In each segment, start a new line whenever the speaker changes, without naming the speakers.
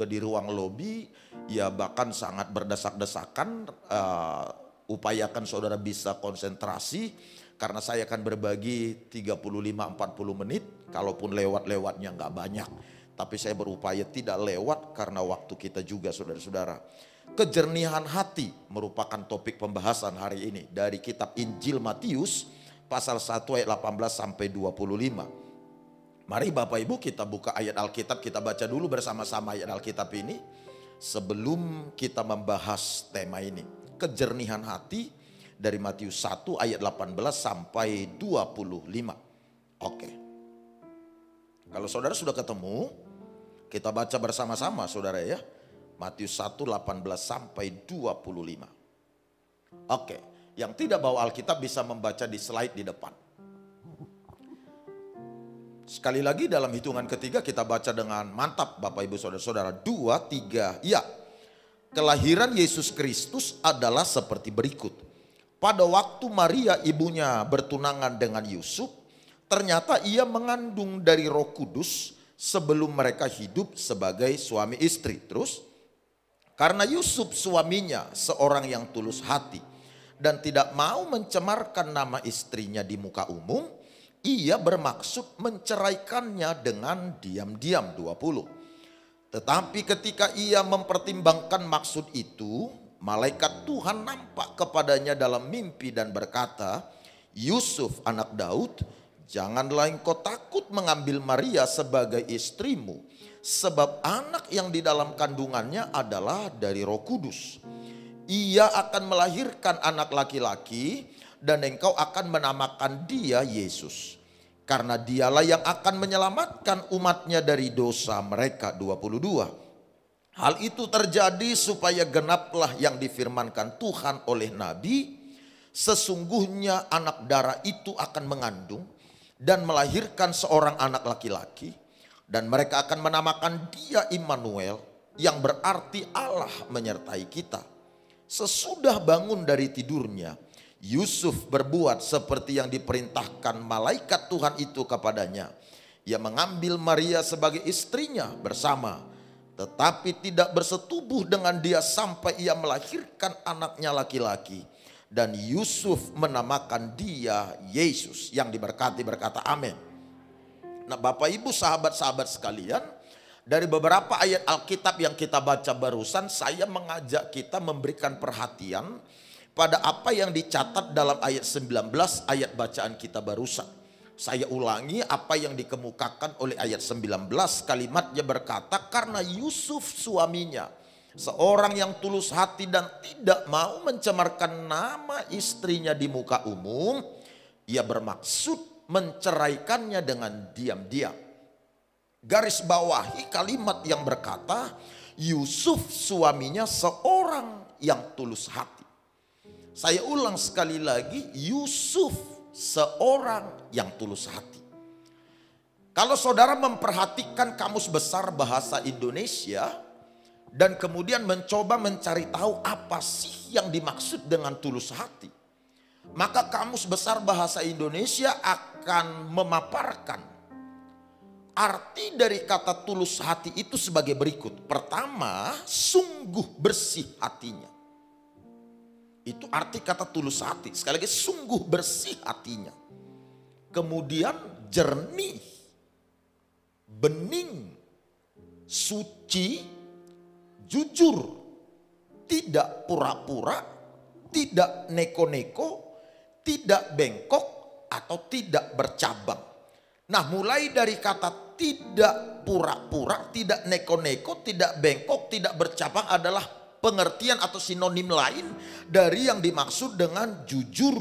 di ruang lobi, ya bahkan sangat berdesak-desakan. Upayakan saudara bisa konsentrasi karena saya akan berbagi 35-40 menit, kalaupun lewat-lewatnya nggak banyak. Tapi saya berupaya tidak lewat karena waktu kita juga, saudara-saudara. Kejernihan hati merupakan topik pembahasan hari ini dari kitab Injil Matius pasal 1 ayat 18 sampai 25. Mari Bapak Ibu kita buka ayat Alkitab, kita baca dulu bersama-sama ayat Alkitab ini sebelum kita membahas tema ini. Kejernihan hati dari Matius 1 ayat 18 sampai 25. Oke. Kalau saudara sudah ketemu, kita baca bersama-sama saudara ya. Matius 1 18 sampai 25. Oke, yang tidak bawa Alkitab bisa membaca di slide di depan. Sekali lagi dalam hitungan ketiga kita baca dengan mantap Bapak Ibu Saudara-saudara. 2, 3, ya. Kelahiran Yesus Kristus adalah seperti berikut. Pada waktu Maria ibunya bertunangan dengan Yusuf, ternyata ia mengandung dari Roh Kudus sebelum mereka hidup sebagai suami istri. Terus, karena Yusuf suaminya seorang yang tulus hati dan tidak mau mencemarkan nama istrinya di muka umum, ia bermaksud menceraikannya dengan diam-diam. 20. Tetapi ketika ia mempertimbangkan maksud itu, malaikat Tuhan nampak kepadanya dalam mimpi dan berkata, Yusuf anak Daud, janganlah engkau takut mengambil Maria sebagai istrimu, sebab anak yang di dalam kandungannya adalah dari Roh Kudus. Ia akan melahirkan anak laki-laki dan engkau akan menamakan dia Yesus. Karena dialah yang akan menyelamatkan umatnya dari dosa mereka. 22. Hal itu terjadi supaya genaplah yang difirmankan Tuhan oleh Nabi. Sesungguhnya anak darah itu akan mengandung dan melahirkan seorang anak laki-laki. Dan mereka akan menamakan dia Immanuel, yang berarti Allah menyertai kita. Sesudah bangun dari tidurnya, Yusuf berbuat seperti yang diperintahkan malaikat Tuhan itu kepadanya. Ia mengambil Maria sebagai istrinya bersama, tetapi tidak bersetubuh dengan dia sampai ia melahirkan anaknya laki-laki. Dan Yusuf menamakan dia Yesus. Yang diberkati berkata amin. Nah Bapak Ibu sahabat-sahabat sekalian, dari beberapa ayat Alkitab yang kita baca barusan, saya mengajak kita memberikan perhatian pada apa yang dicatat dalam ayat 19 ayat bacaan kita barusan. Saya ulangi apa yang dikemukakan oleh ayat 19, kalimatnya berkata, karena Yusuf suaminya seorang yang tulus hati dan tidak mau mencemarkan nama istrinya di muka umum, ia bermaksud menceraikannya dengan diam-diam. Garis bawahi kalimat yang berkata, Yusuf suaminya seorang yang tulus hati. Saya ulang sekali lagi, Yusuf seorang yang tulus hati. Kalau saudara memperhatikan Kamus Besar Bahasa Indonesia dan kemudian mencoba mencari tahu apa sih yang dimaksud dengan tulus hati, maka Kamus Besar Bahasa Indonesia akan memaparkan arti dari kata tulus hati itu sebagai berikut. Pertama, sungguh bersih hatinya. Itu arti kata tulus hati. Sekali lagi, sungguh bersih hatinya. Kemudian jernih, bening, suci, jujur, tidak pura-pura, tidak neko-neko, tidak bengkok atau tidak bercabang. Nah, mulai dari kata tidak pura-pura, tidak neko-neko, tidak bengkok, tidak bercabang adalah pengertian atau sinonim lain dari yang dimaksud dengan jujur.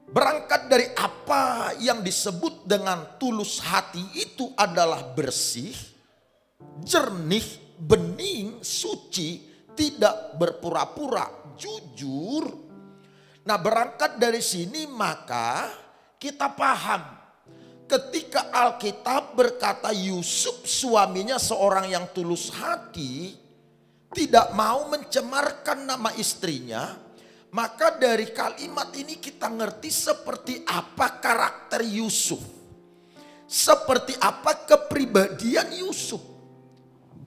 Berangkat dari apa yang disebut dengan tulus hati itu adalah bersih, jernih, bening, suci, tidak berpura-pura, jujur. Nah, berangkat dari sini maka kita paham ketika Alkitab berkata Yusuf suaminya seorang yang tulus hati, tidak mau mencemarkan nama istrinya, maka dari kalimat ini kita ngerti seperti apa karakter Yusuf. Seperti apa kepribadian Yusuf.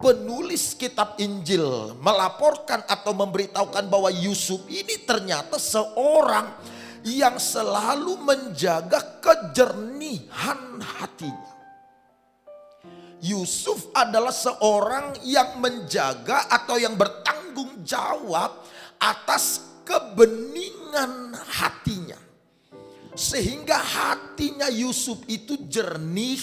penulis kitab Injil melaporkan atau memberitahukan bahwa Yusuf ini ternyata seorang yang selalu menjaga kejernihan hatinya. Yusuf adalah seorang yang menjaga atau yang bertanggung jawab atas kebeningan hatinya. Sehingga hatinya Yusuf itu jernih,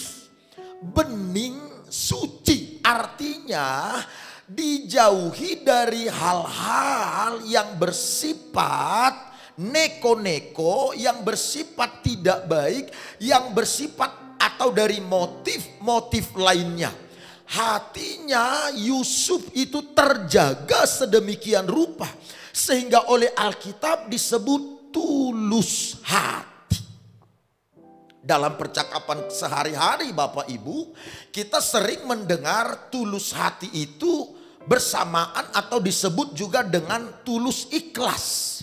bening, suci. Artinya dijauhi dari hal-hal yang bersifat neko-neko, yang bersifat tidak baik, yang bersifat atau dari motif-motif lainnya. Hatinya Yusuf itu terjaga sedemikian rupa sehingga oleh Alkitab disebut tulus hati. Dalam percakapan sehari-hari Bapak Ibu, kita sering mendengar tulus hati itu bersamaan atau disebut juga dengan tulus ikhlas.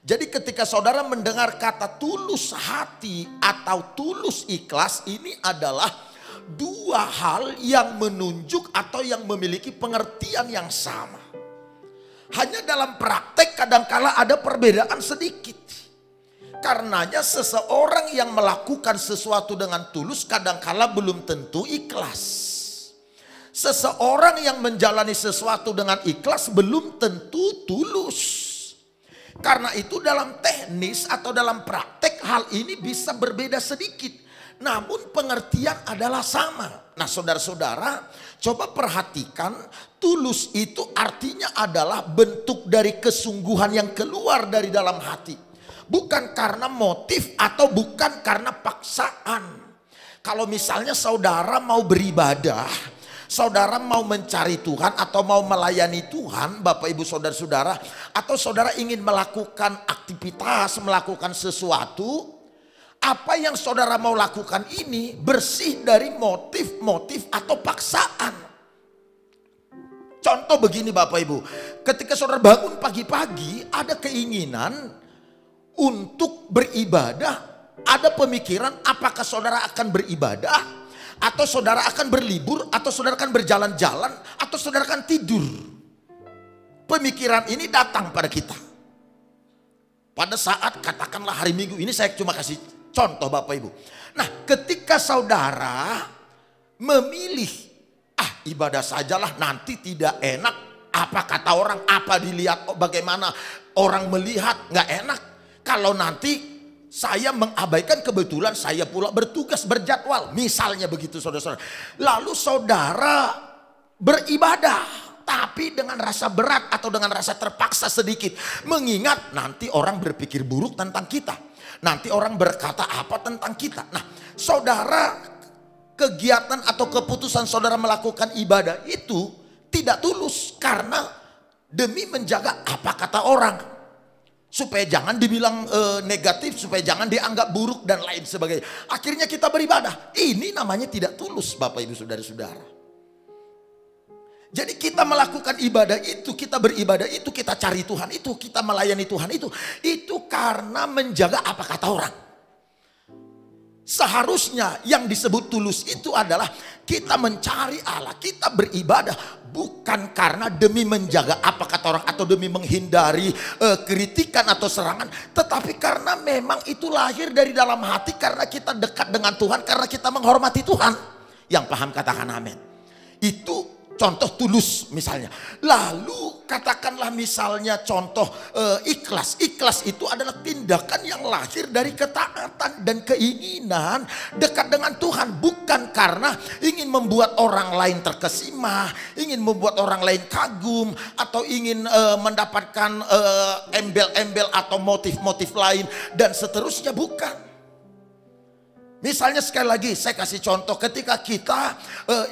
Jadi ketika saudara mendengar kata tulus hati atau tulus ikhlas, ini adalah dua hal yang menunjuk atau yang memiliki pengertian yang sama. Hanya dalam praktek kadangkala ada perbedaan sedikit. Karenanya seseorang yang melakukan sesuatu dengan tulus kadangkala belum tentu ikhlas. Seseorang yang menjalani sesuatu dengan ikhlas belum tentu tulus. Karena itu dalam teknis atau dalam praktek hal ini bisa berbeda sedikit. Namun pengertian adalah sama. Nah saudara-saudara, coba perhatikan, tulus itu artinya adalah bentuk dari kesungguhan yang keluar dari dalam hati. Bukan karena motif atau bukan karena paksaan. Kalau misalnya saudara mau beribadah, saudara mau mencari Tuhan atau mau melayani Tuhan, Bapak Ibu saudara-saudara, atau saudara ingin melakukan aktivitas, melakukan sesuatu, apa yang saudara mau lakukan ini bersih dari motif-motif atau paksaan. Contoh begini Bapak Ibu, ketika saudara bangun pagi-pagi ada keinginan untuk beribadah, ada pemikiran apakah saudara akan beribadah, atau saudara akan berlibur, atau saudara akan berjalan-jalan, atau saudara akan tidur. Pemikiran ini datang pada kita. Pada saat katakanlah hari Minggu ini, saya cuma kasih contoh Bapak Ibu. Nah ketika saudara memilih, ibadah sajalah nanti tidak enak. Apa kata orang, apa dilihat, bagaimana orang melihat, gak enak. Kalau nanti saya mengabaikan, kebetulan saya pula bertugas berjadwal. Misalnya begitu saudara-saudara. Lalu saudara beribadah. Tapi dengan rasa berat atau dengan rasa terpaksa sedikit. Mengingat nanti orang berpikir buruk tentang kita. Nanti orang berkata apa tentang kita. Nah saudara, kegiatan atau keputusan saudara melakukan ibadah itu tidak tulus. Karena demi menjaga apa kata orang. Supaya jangan dibilang negatif, supaya jangan dianggap buruk dan lain sebagainya. Akhirnya kita beribadah. Ini namanya tidak tulus Bapak Ibu saudara-saudara. Jadi kita melakukan ibadah itu, kita beribadah itu, kita cari Tuhan itu, kita melayani Tuhan itu. Itu karena menjaga apa kata orang. Seharusnya yang disebut tulus itu adalah kita mencari Allah, kita beribadah bukan karena demi menjaga apa kata orang atau demi menghindari kritikan atau serangan, tetapi karena memang itu lahir dari dalam hati karena kita dekat dengan Tuhan, karena kita menghormati Tuhan. Yang paham katakan amin. Itu contoh tulus misalnya. Lalu katakanlah misalnya contoh ikhlas. Ikhlas itu adalah tindakan yang lahir dari ketaatan dan keinginan dekat dengan Tuhan. Bukan karena ingin membuat orang lain terkesima, ingin membuat orang lain kagum, atau ingin mendapatkan embel-embel atau motif-motif lain dan seterusnya, bukan. Misalnya sekali lagi saya kasih contoh, ketika kita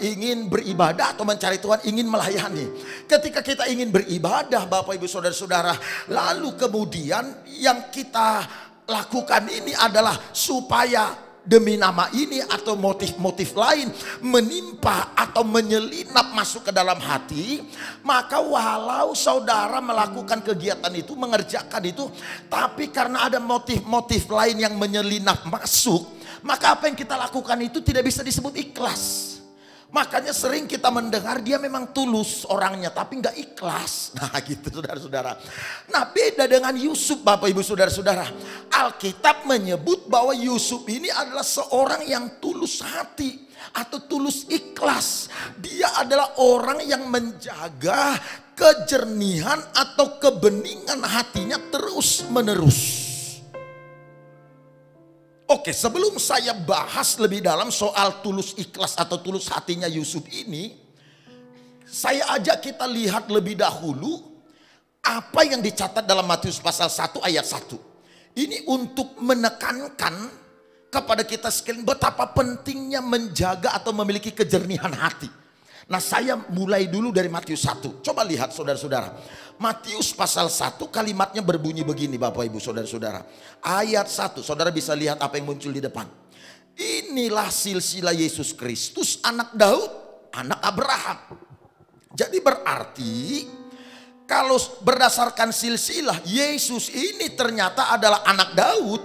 ingin beribadah atau mencari Tuhan, ingin melayani. Ketika kita ingin beribadah Bapak Ibu saudara-saudara, lalu kemudian yang kita lakukan ini adalah supaya demi nama ini atau motif-motif lain menimpa atau menyelinap masuk ke dalam hati, maka walau saudara melakukan kegiatan itu, mengerjakan itu, tapi karena ada motif-motif lain yang menyelinap masuk, maka apa yang kita lakukan itu tidak bisa disebut ikhlas. Makanya sering kita mendengar dia memang tulus orangnya tapi nggak ikhlas. Nah gitu saudara-saudara. Nah beda dengan Yusuf Bapak Ibu Saudara-saudara. Alkitab menyebut bahwa Yusuf ini adalah seorang yang tulus hati atau tulus ikhlas. Dia adalah orang yang menjaga kejernihan atau kebeningan hatinya terus menerus. Oke, sebelum saya bahas lebih dalam soal tulus ikhlas atau tulus hatinya Yusuf ini, saya ajak kita lihat lebih dahulu apa yang dicatat dalam Matius pasal 1 ayat 1. Ini untuk menekankan kepada kita sekalian betapa pentingnya menjaga atau memiliki kejernihan hati. Nah saya mulai dulu dari Matius 1. Coba lihat saudara-saudara. Matius pasal 1 kalimatnya berbunyi begini Bapak Ibu Saudara-saudara. Ayat 1 saudara bisa lihat apa yang muncul di depan. Inilah silsilah Yesus Kristus anak Daud, anak Abraham. Jadi berarti kalau berdasarkan silsilah Yesus ini ternyata adalah anak Daud.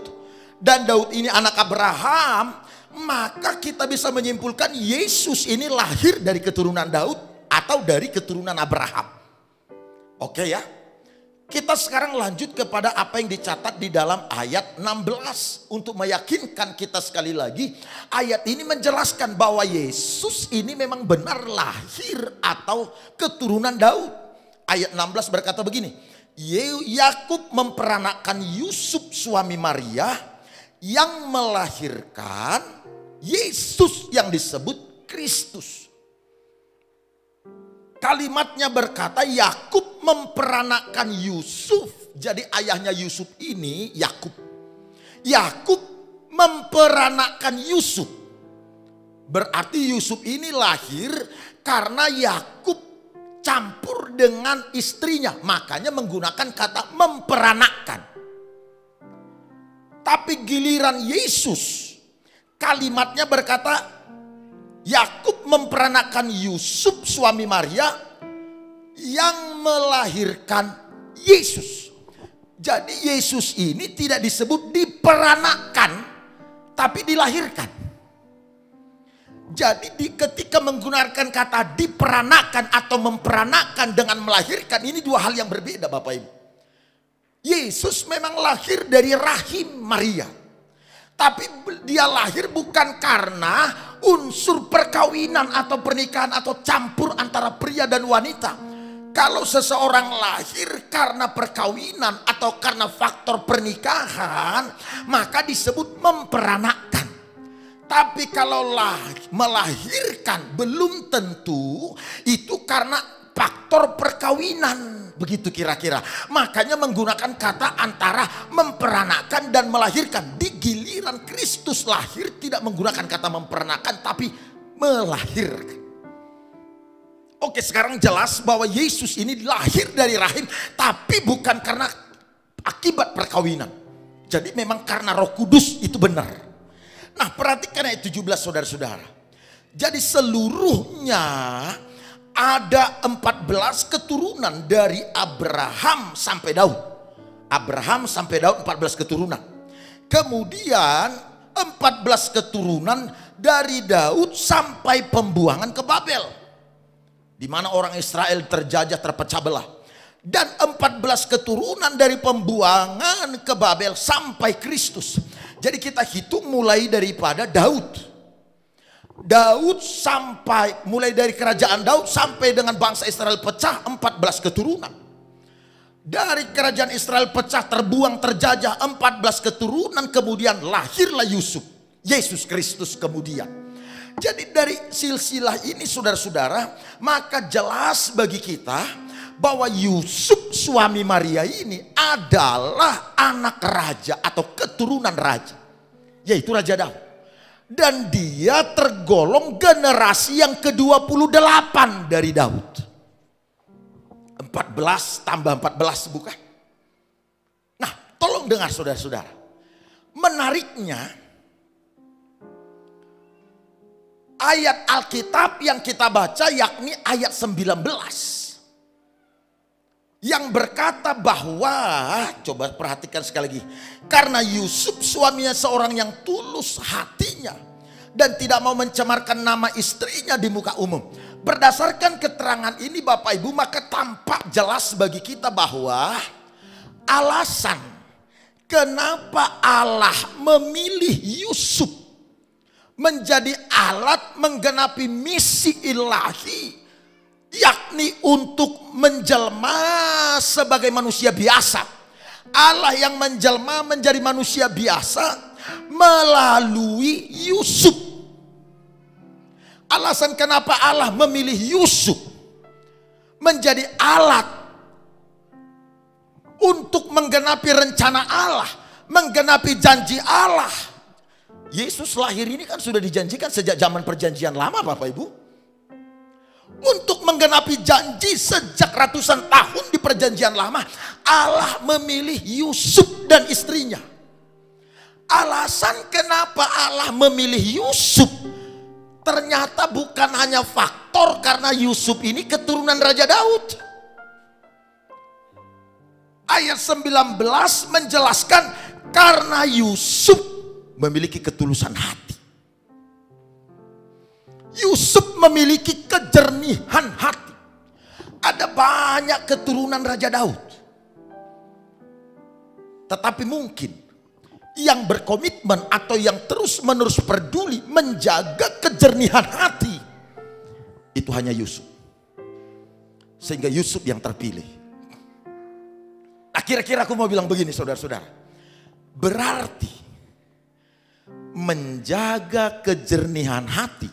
Dan Daud ini anak Abraham. Maka kita bisa menyimpulkan Yesus ini lahir dari keturunan Daud atau dari keturunan Abraham. Oke ya. Kita sekarang lanjut kepada apa yang dicatat di dalam ayat 16. Untuk meyakinkan kita sekali lagi. Ayat ini menjelaskan bahwa Yesus ini memang benar lahir atau keturunan Daud. Ayat 16 berkata begini. Yakub memperanakkan Yusuf suami Maria yang melahirkan Yesus yang disebut Kristus. Kalimatnya berkata Yakub memperanakkan Yusuf. Jadi ayahnya Yusuf ini Yakub. Yakub memperanakkan Yusuf. Berarti Yusuf ini lahir karena Yakub campur dengan istrinya. Makanya menggunakan kata memperanakkan. Tapi giliran Yesus, kalimatnya berkata Yakub memperanakkan Yusuf suami Maria yang melahirkan Yesus. Jadi Yesus ini tidak disebut diperanakkan tapi dilahirkan. Jadi ketika menggunakan kata diperanakkan atau memperanakkan dengan melahirkan, ini dua hal yang berbeda Bapak Ibu. Yesus memang lahir dari rahim Maria. Tapi dia lahir bukan karena unsur perkawinan atau pernikahan atau campur antara pria dan wanita. Kalau seseorang lahir karena perkawinan atau karena faktor pernikahan, maka disebut memperanakkan. Tapi kalau melahirkan belum tentu itu karena faktor perkawinan. Begitu kira-kira. Makanya menggunakan kata antara memperanakkan dan melahirkan. Di giliran Kristus lahir tidak menggunakan kata memperanakkan tapi melahirkan. Oke, sekarang jelas bahwa Yesus ini lahir dari rahim tapi bukan karena akibat perkawinan. Jadi memang karena Roh Kudus itu benar. Nah, perhatikan ayat 17 saudara-saudara. Jadi seluruhnya ada 14 keturunan dari Abraham sampai Daud. Abraham sampai Daud 14 keturunan. Kemudian 14 keturunan dari Daud sampai pembuangan ke Babel. Di mana orang Israel terjajah terpecah belah. Dan 14 keturunan dari pembuangan ke Babel sampai Kristus. Jadi kita hitung mulai daripada Daud. Daud sampai mulai dari kerajaan Daud sampai dengan bangsa Israel pecah 14 keturunan. Dari kerajaan Israel pecah terbuang terjajah 14 keturunan, kemudian lahirlah Yusuf, Yesus Kristus kemudian. Jadi dari silsilah ini saudara-saudara, maka jelas bagi kita bahwa Yusuf suami Maria ini adalah anak raja atau keturunan raja, yaitu Raja Daud. Dan dia tergolong generasi yang ke-28 dari Daud. 14 tambah 14 bukan? Nah, tolong dengar saudara-saudara. Menariknya, ayat Alkitab yang kita baca yakni ayat 19. Yang berkata bahwa, coba perhatikan sekali lagi. Karena Yusuf suaminya seorang yang tulus hatinya dan tidak mau mencemarkan nama istrinya di muka umum. Berdasarkan keterangan ini Bapak Ibu, maka tampak jelas bagi kita bahwa alasan kenapa Allah memilih Yusuf menjadi alat menggenapi misi ilahi, yakni untuk menjelma sebagai manusia biasa. Allah yang menjelma menjadi manusia biasa melalui Yusuf. Alasan kenapa Allah memilih Yusuf menjadi alat untuk menggenapi rencana Allah, menggenapi janji Allah. Yesus lahir ini kan sudah dijanjikan sejak zaman perjanjian lama Bapak Ibu. Untuk menggenapi janji sejak ratusan tahun di perjanjian lama, Allah memilih Yusuf dan istrinya. Alasan kenapa Allah memilih Yusuf ternyata bukan hanya faktor karena Yusuf ini keturunan Raja Daud. Ayat 19 menjelaskan karena Yusuf memiliki ketulusan hati. Yusuf memiliki kejernihan hati. Ada banyak keturunan Raja Daud. Tetapi mungkin yang berkomitmen atau yang terus-menerus peduli menjaga kejernihan hati, itu hanya Yusuf. Sehingga Yusuf yang terpilih. Nah, kira-kira aku mau bilang begini saudara-saudara. Berarti menjaga kejernihan hati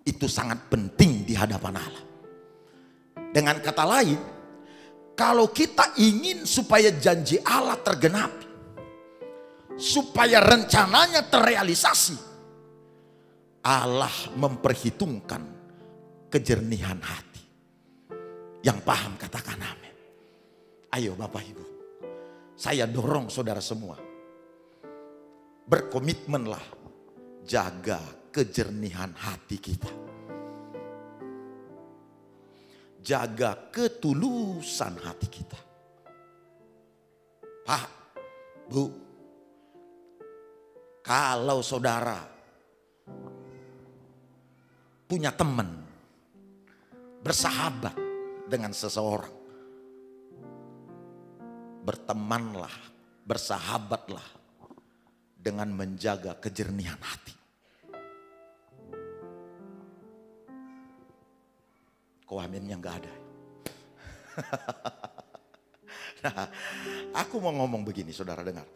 itu sangat penting di hadapan Allah. Dengan kata lain, kalau kita ingin supaya janji Allah tergenapi, supaya rencananya terrealisasi, Allah memperhitungkan kejernihan hati. Yang paham katakan amin. Ayo Bapak Ibu, saya dorong saudara semua, berkomitmenlah jaga kejernihan hati kita. Jaga ketulusan hati kita. Pak, Bu, kalau saudara punya teman, bersahabat dengan seseorang, bertemanlah, bersahabatlah dengan menjaga kejernihan hati. Kok aminnya nggak ada? Nah, aku mau ngomong begini, saudara dengar.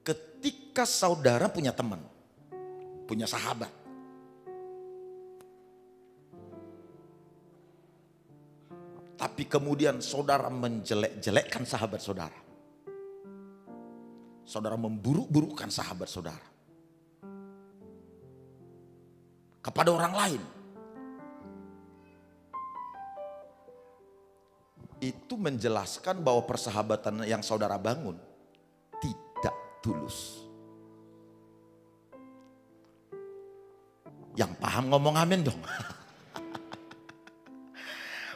Ketika saudara punya teman, punya sahabat, tapi kemudian saudara menjelek-jelekkan sahabat saudara, saudara memburuk-burukkan sahabat saudara kepada orang lain, itu menjelaskan bahwa persahabatan yang saudara bangun tidak tulus. Yang paham ngomong amin dong.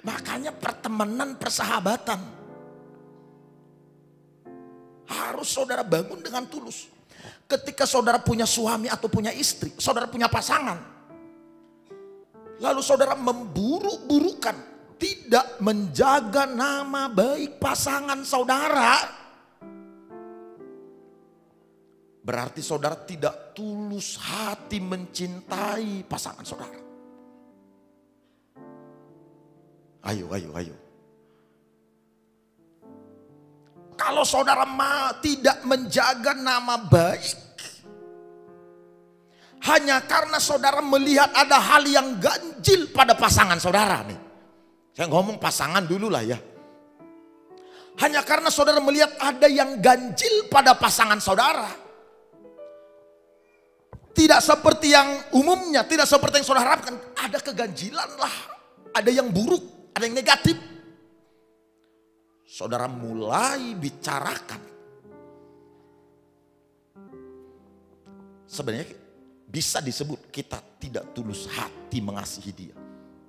Makanya pertemanan, persahabatan harus saudara bangun dengan tulus. Ketika saudara punya suami atau punya istri, saudara punya pasangan, lalu saudara memburuk-burukan, tidak menjaga nama baik pasangan saudara, berarti saudara tidak tulus hati mencintai pasangan saudara. Ayo. Kalau saudara tidak menjaga nama baik, hanya karena saudara melihat ada hal yang ganjil pada pasangan saudara nih. Saya ngomong pasangan dulu lah ya. Hanya karena saudara melihat ada yang ganjil pada pasangan saudara. Tidak seperti yang umumnya, tidak seperti yang saudara harapkan. Ada keganjilan lah, ada yang buruk, ada yang negatif. Saudara mulai bicarakan. Sebenarnya bisa disebut kita tidak tulus hati mengasihi dia,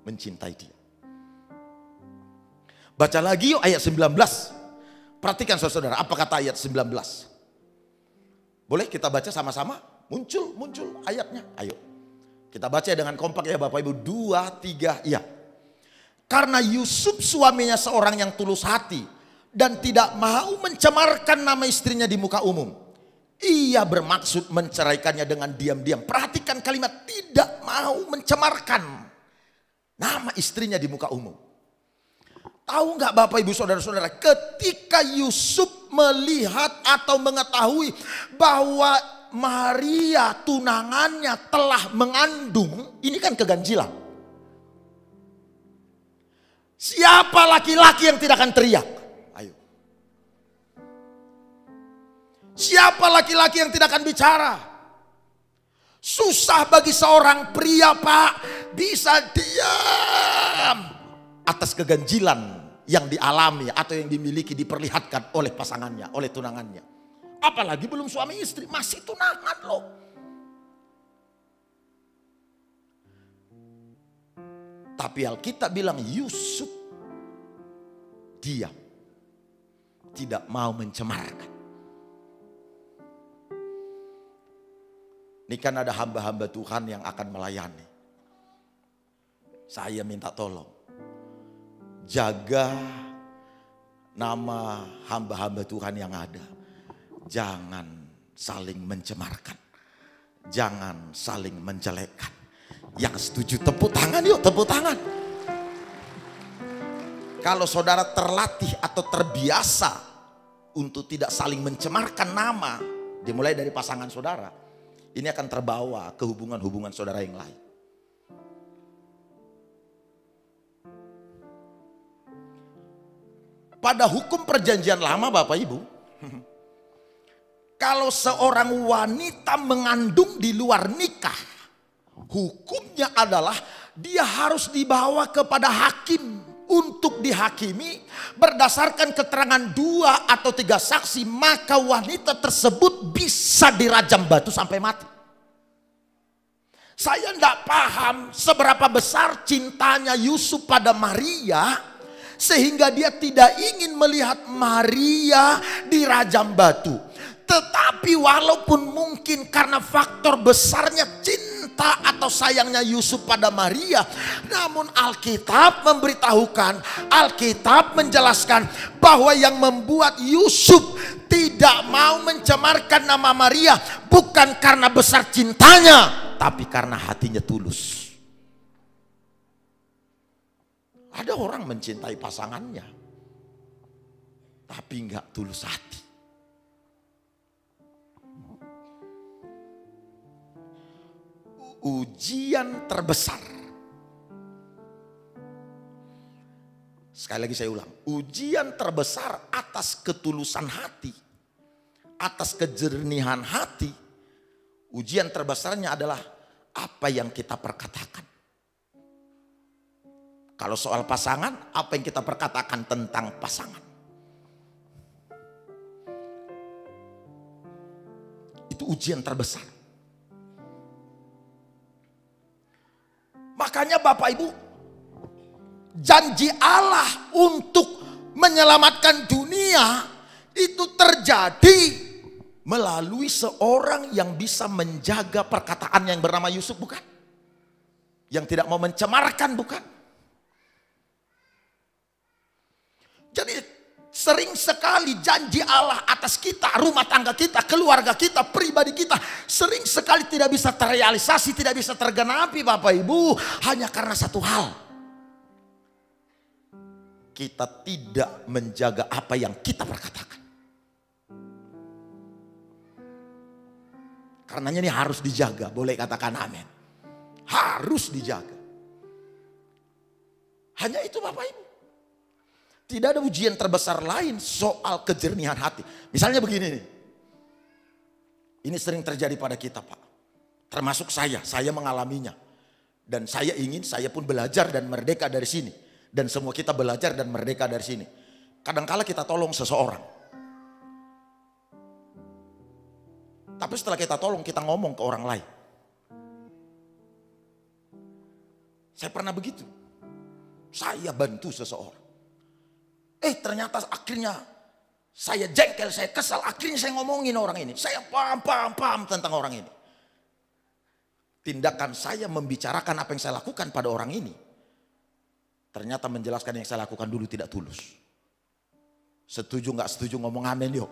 mencintai dia. Baca lagi yuk ayat 19. Perhatikan saudara, apa kata ayat 19. Boleh kita baca sama-sama? Muncul ayatnya. Ayo. Kita baca dengan kompak ya Bapak Ibu. 2, 3, iya. Karena Yusuf suaminya seorang yang tulus hati dan tidak mau mencemarkan nama istrinya di muka umum. Ia bermaksud menceraikannya dengan diam-diam. Perhatikan kalimat tidak mau mencemarkan nama istrinya di muka umum. Tahu nggak Bapak Ibu Saudara-saudara, ketika Yusuf melihat atau mengetahui bahwa Maria tunangannya telah mengandung, ini kan keganjilan. Siapa laki-laki yang tidak akan teriak? Ayo. Siapa laki-laki yang tidak akan bicara? Susah bagi seorang pria, Pak, bisa diam atas keganjilan yang dialami atau yang dimiliki, diperlihatkan oleh pasangannya, oleh tunangannya. Apalagi belum suami istri, masih tunangan loh. Tapi Alkitab bilang Yusuf diam, tidak mau mencemarkan. Ini kan ada hamba-hamba Tuhan yang akan melayani. Saya minta tolong, jaga nama hamba-hamba Tuhan yang ada. Jangan saling mencemarkan, jangan saling menjelekkan. Yang setuju tepuk tangan yuk, tepuk tangan. Kalau saudara terlatih atau terbiasa untuk tidak saling mencemarkan nama, dimulai dari pasangan saudara, ini akan terbawa ke hubungan-hubungan saudara yang lain. Pada hukum perjanjian lama Bapak Ibu, kalau seorang wanita mengandung di luar nikah, hukumnya adalah dia harus dibawa kepada hakim untuk dihakimi berdasarkan keterangan 2 atau 3 saksi, maka wanita tersebut bisa dirajam batu sampai mati. Saya tidak paham seberapa besar cintanya Yusuf pada Maria sehingga dia tidak ingin melihat Maria dirajam batu. Tetapi walaupun mungkin karena faktor besarnya cinta atau sayangnya Yusuf pada Maria, namun Alkitab memberitahukan, Alkitab menjelaskan bahwa yang membuat Yusuf tidak mau mencemarkan nama Maria bukan karena besar cintanya, tapi karena hatinya tulus. Ada orang mencintai pasangannya, tapi enggak tulus hati. Ujian terbesar, sekali lagi saya ulang, ujian terbesar atas ketulusan hati, atas kejernihan hati, ujian terbesarnya adalah apa yang kita perkatakan. Kalau soal pasangan, apa yang kita perkatakan tentang pasangan. Itu ujian terbesar. Makanya Bapak Ibu, janji Allah untuk menyelamatkan dunia itu terjadi melalui seorang yang bisa menjaga perkataan yang bernama Yusuf, bukan? Yang tidak mau mencemarkan, bukan? Jadi sering sekali janji Allah atas kita, rumah tangga kita, keluarga kita, pribadi kita, sering sekali tidak bisa terrealisasi, tidak bisa tergenapi Bapak Ibu, hanya karena satu hal. Kita tidak menjaga apa yang kita perkatakan. Karenanya ini harus dijaga, boleh katakan amin. Harus dijaga. Hanya itu Bapak Ibu. Tidak ada ujian terbesar lain soal kejernihan hati. Misalnya begini nih. Ini sering terjadi pada kita Pak. Termasuk saya mengalaminya. Dan saya pun belajar dan merdeka dari sini. Dan semua kita belajar dan merdeka dari sini. Kadangkala kita tolong seseorang. Tapi setelah kita tolong, kita ngomong ke orang lain. Saya pernah begitu. Saya bantu seseorang. Ternyata akhirnya Saya jengkel, saya kesal, akhirnya saya ngomongin orang ini. Saya paham tentang orang ini. Tindakan saya membicarakan apa yang saya lakukan pada orang ini, ternyata menjelaskan yang saya lakukan dulu tidak tulus. Setuju nggak setuju ngomong amin yuk.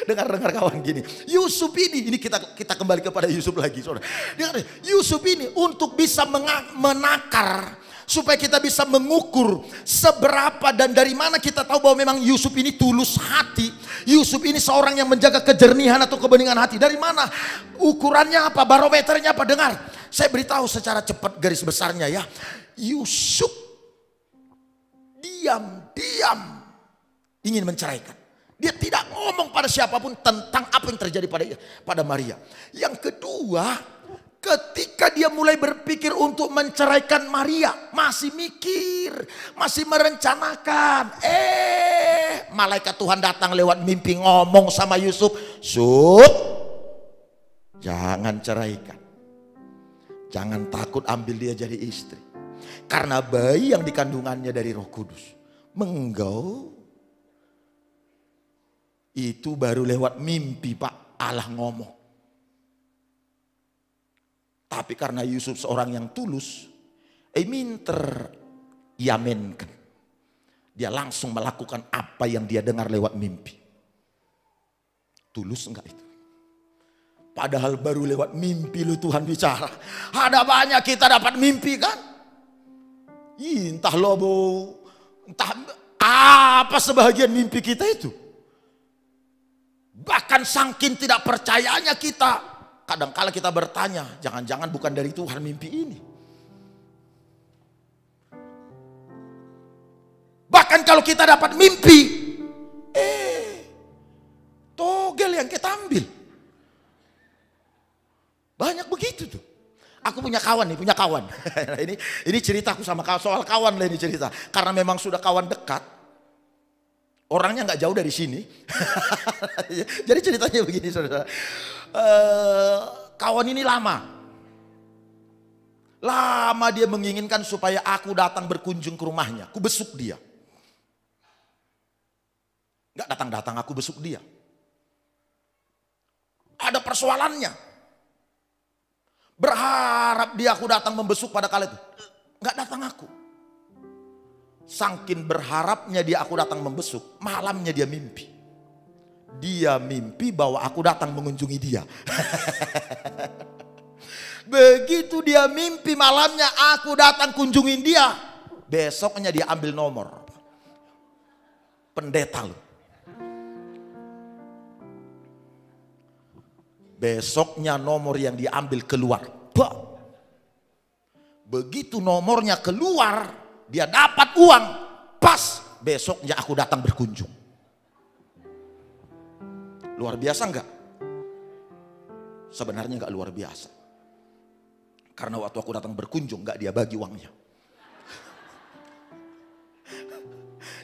Dengar kawan gini, Yusuf ini kita kembali kepada Yusuf lagi, saudara. Dengar, Yusuf ini untuk bisa menakar, supaya kita bisa mengukur seberapa dan dari mana kita tahu bahwa memang Yusuf ini tulus hati. Yusuf ini seorang yang menjaga kejernihan atau kebeningan hati. Dari mana? Ukurannya apa? Barometernya apa? Dengar, saya beritahu secara cepat garis besarnya ya. Yusuf diam-diam ingin menceraikan. Dia tidak ngomong pada siapapun tentang apa yang terjadi pada Maria. Yang kedua, ketika dia mulai berpikir untuk menceraikan Maria, masih mikir, masih merencanakan. Malaikat Tuhan datang lewat mimpi ngomong sama Yusuf, "Sup, jangan ceraikan. Jangan takut ambil dia jadi istri. Karena bayi yang dikandungannya dari Roh Kudus." Menggau. Itu baru lewat mimpi Pak Allah ngomong. Tapi karena Yusuf seorang yang tulus, minter yamenkan. Dia langsung melakukan apa yang dia dengar lewat mimpi. Tulus enggak itu? Padahal baru lewat mimpi lu Tuhan bicara. Ada banyak kita dapat mimpi kan? Entah lobo, entah apa sebahagian mimpi kita itu. Bahkan saking tidak percayanya kita, kadang-kala kita bertanya, jangan-jangan bukan dari Tuhan mimpi ini. Bahkan kalau kita dapat mimpi, togel yang kita ambil. Banyak begitu tuh. Aku punya kawan. ini ceritaku sama kawan, soal kawan lah ini cerita. Karena memang sudah kawan dekat. Orangnya nggak jauh dari sini. Jadi ceritanya begini saudara. Kawan ini lama dia menginginkan supaya aku datang berkunjung ke rumahnya. Aku besuk dia. Nggak datang-datang, aku besuk dia. Ada persoalannya. Berharap dia aku datang membesuk pada kala itu. Nggak datang aku. Saking berharapnya dia aku datang membesuk, malamnya dia mimpi. Dia mimpi bahwa aku datang mengunjungi dia. Begitu dia mimpi malamnya aku datang kunjungin dia, besoknya dia ambil nomor. Pendeta loh. Besoknya nomor yang diambil keluar. Begitu nomornya keluar, dia dapat uang, pas besoknya aku datang berkunjung. Luar biasa enggak? Sebenarnya enggak luar biasa. Karena waktu aku datang berkunjung enggak dia bagi uangnya.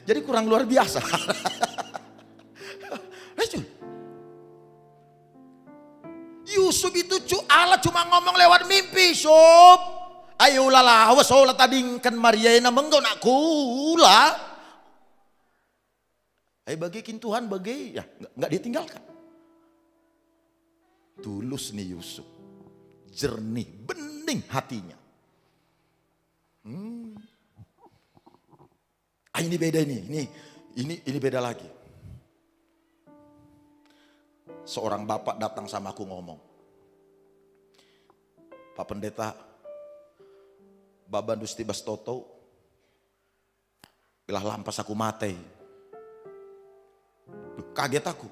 Jadi kurang luar biasa. Yusuf itu Allah cuma ngomong lewat mimpi, Sob. Ayo lala, awas olah tadingkan Maria na menggo nak kula. Bagikin Tuhan bagi, ya nggak ditinggalkan. Tulus nih Yusuf, jernih, bening hatinya. Ini beda ini beda lagi. Seorang bapak datang sama aku ngomong, Pak Pendeta, Baban Dusti Bastoto, bilah lampas aku mati. Kaget aku.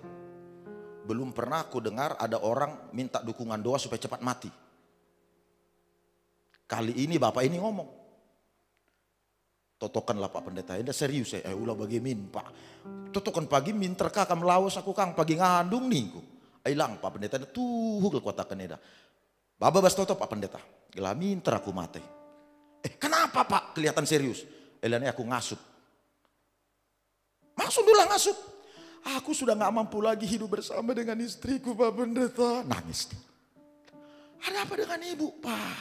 Belum pernah aku dengar ada orang minta dukungan doa supaya cepat mati. Kali ini bapak ini ngomong. Totokanlah Pak Pendeta, ini serius saya. Ulah bagi min Pak. Totokan pagi min terkakam lawas aku kang pagi ngandung nih. Ailang Pak Pendeta tuh kekuatakan eda. Baba Bastoto Pak Pendeta, gila min ter aku mati. Kenapa Pak? Kelihatan serius. Elane aku ngasup. Maksud dulu ngasup. Aku sudah gak mampu lagi hidup bersama dengan istriku Pak Pendeta. Nangis. Ada apa dengan ibu Pak?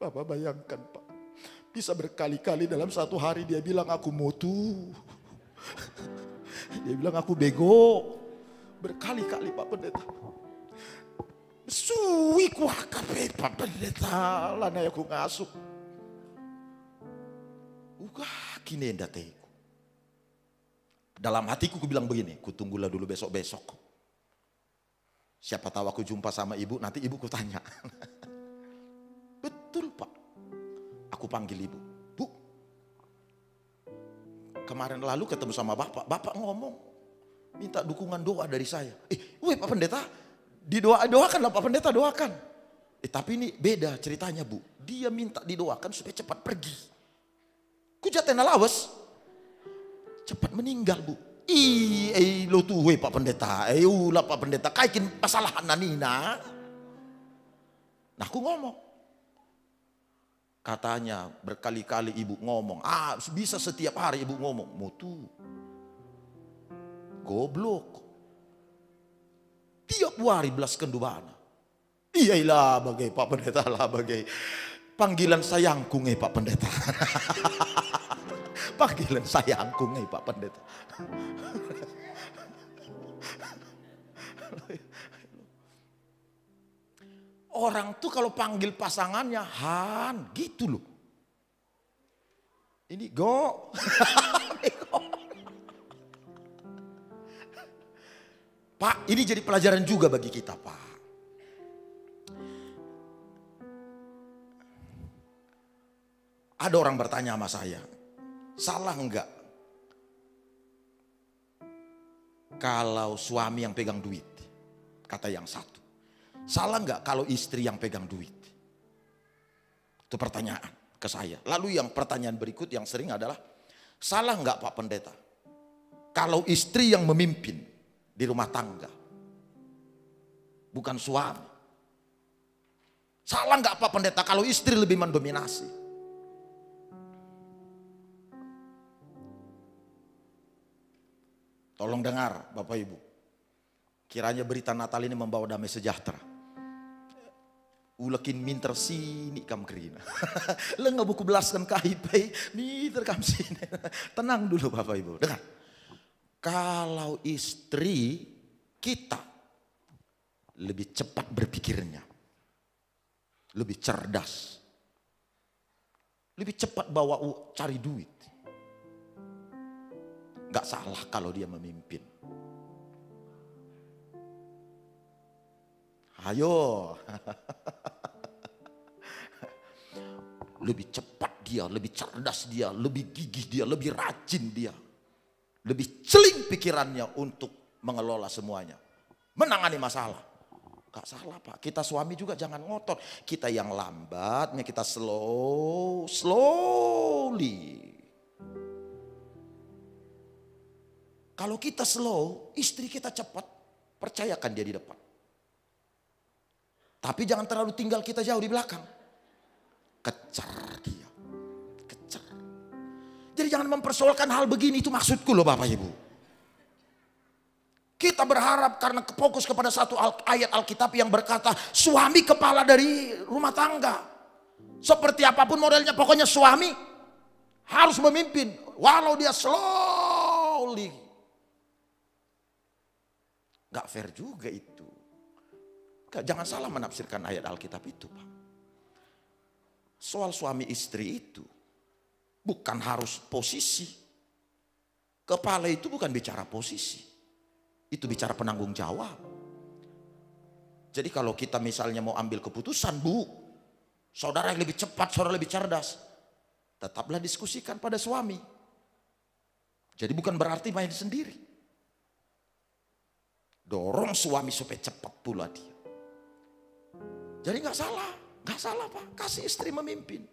Bapak bayangkan Pak. Bisa berkali-kali dalam satu hari dia bilang aku mutu. Dia bilang aku bego. Berkali-kali Pak Pendeta. Suwi kuakape Pak Pendeta. Lana aku ngasuk. Kini endateku. Dalam hatiku ku bilang begini. Kutunggulah dulu besok-besok. Siapa tahu aku jumpa sama ibu. Nanti ibu ku tanya. Betul Pak. Aku panggil ibu. Bu. Kemarin lalu ketemu sama bapak. Bapak ngomong. Minta dukungan doa dari saya. Pak Pendeta, doakanlah Pak Pendeta, doakan. Tapi ini beda ceritanya Bu. Dia minta didoakan supaya cepat pergi. Kujatena lawas. Cepat meninggal Bu. Lo tuh Pak Pendeta. Ulah Pak Pendeta. Kaikin masalah nanina. Nah aku ngomong. Katanya berkali-kali ibu ngomong. Bisa setiap hari ibu ngomong. Mutu. Goblok. Tiap hari belas kendubana. Iyalah bagai Pak Pendeta lah bagai. Panggilan sayangku Pak Pendeta. Panggilan sayangku Pak Pendeta. Orang tuh kalau panggil pasangannya Han gitu loh. Ini go. Pak, ini jadi pelajaran juga bagi kita, Pak. Ada orang bertanya sama saya, salah enggak kalau suami yang pegang duit? Kata yang satu. Salah enggak kalau istri yang pegang duit? Itu pertanyaan ke saya. Lalu yang pertanyaan berikut yang sering adalah, salah enggak Pak Pendeta kalau istri yang memimpin di rumah tangga, bukan suami? Salah nggak Pak Pendeta kalau istri lebih mendominasi? Tolong dengar Bapak Ibu, kiranya berita Natal ini membawa damai sejahtera. Ulekin minter sini kam kerina. Lenga buku belaskan kaipai, minter kam sini. Tenang dulu Bapak Ibu, dengar. Kalau istri kita lebih cepat berpikirnya, lebih cerdas, lebih cepat bawa cari duit, gak salah kalau dia memimpin. Ayo, lebih cepat dia, lebih cerdas dia, lebih gigih dia, lebih rajin dia. Lebih celing pikirannya untuk mengelola semuanya. Menangani masalah. Gak salah Pak. Kita suami juga jangan ngotot. Kita yang lambatnya kita slowly. Kalau kita slow, istri kita cepat. Percayakan dia di depan. Tapi jangan terlalu tinggal kita jauh di belakang. Kejar dia. Jadi jangan mempersoalkan hal begini, itu maksudku loh Bapak Ibu. Kita berharap karena fokus kepada satu ayat Alkitab yang berkata suami kepala dari rumah tangga. Seperti apapun modelnya, pokoknya suami harus memimpin walau dia slowly. Gak fair juga itu. Jangan salah menafsirkan ayat Alkitab itu Pak. Soal suami istri itu bukan harus posisi. Kepala itu bukan bicara posisi. Itu bicara penanggung jawab. Jadi kalau kita misalnya mau ambil keputusan, Bu, saudara yang lebih cepat, saudara lebih cerdas, tetaplah diskusikan pada suami. Jadi bukan berarti main sendiri. Dorong suami supaya cepat pula dia. Jadi gak salah Pak, kasih istri memimpin.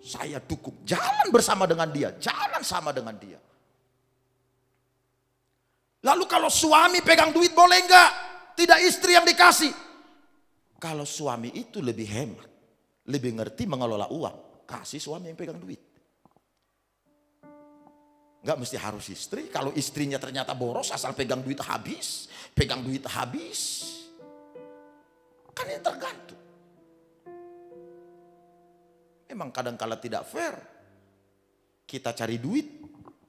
Saya dukung, jalan bersama dengan dia, jalan sama dengan dia. Lalu kalau suami pegang duit boleh enggak? Tidak istri yang dikasih. Kalau suami itu lebih hemat, lebih ngerti mengelola uang, kasih suami yang pegang duit. Enggak mesti harus istri. Kalau istrinya ternyata boros, asal pegang duit habis. Kan ini tergantung. Memang kadang-kala tidak fair. Kita cari duit,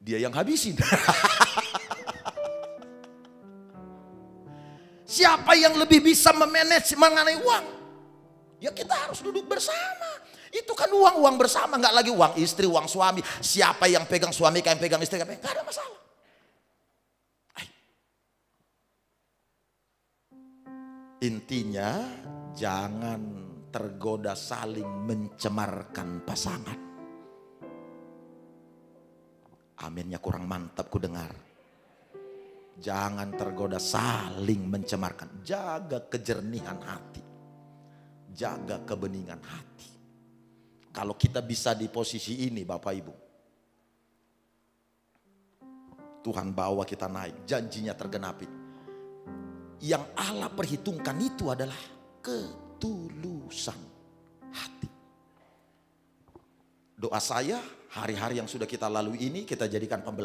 dia yang habisin. Siapa yang lebih bisa memanage mengenai uang? Ya kita harus duduk bersama. Itu kan uang bersama, nggak lagi uang istri, uang suami. Siapa yang pegang suami, yang pegang istri, nggak ada masalah. Intinya jangan tergoda saling mencemarkan pasangan. Aminnya kurang mantap ku dengar. Jangan tergoda saling mencemarkan. Jaga kejernihan hati. Jaga kebeningan hati. Kalau kita bisa di posisi ini Bapak Ibu, Tuhan bawa kita naik, janjinya tergenapi. Yang Allah perhitungkan itu adalah ketulusan hati. Doa saya hari-hari yang sudah kita lalui ini kita jadikan pembelajaran.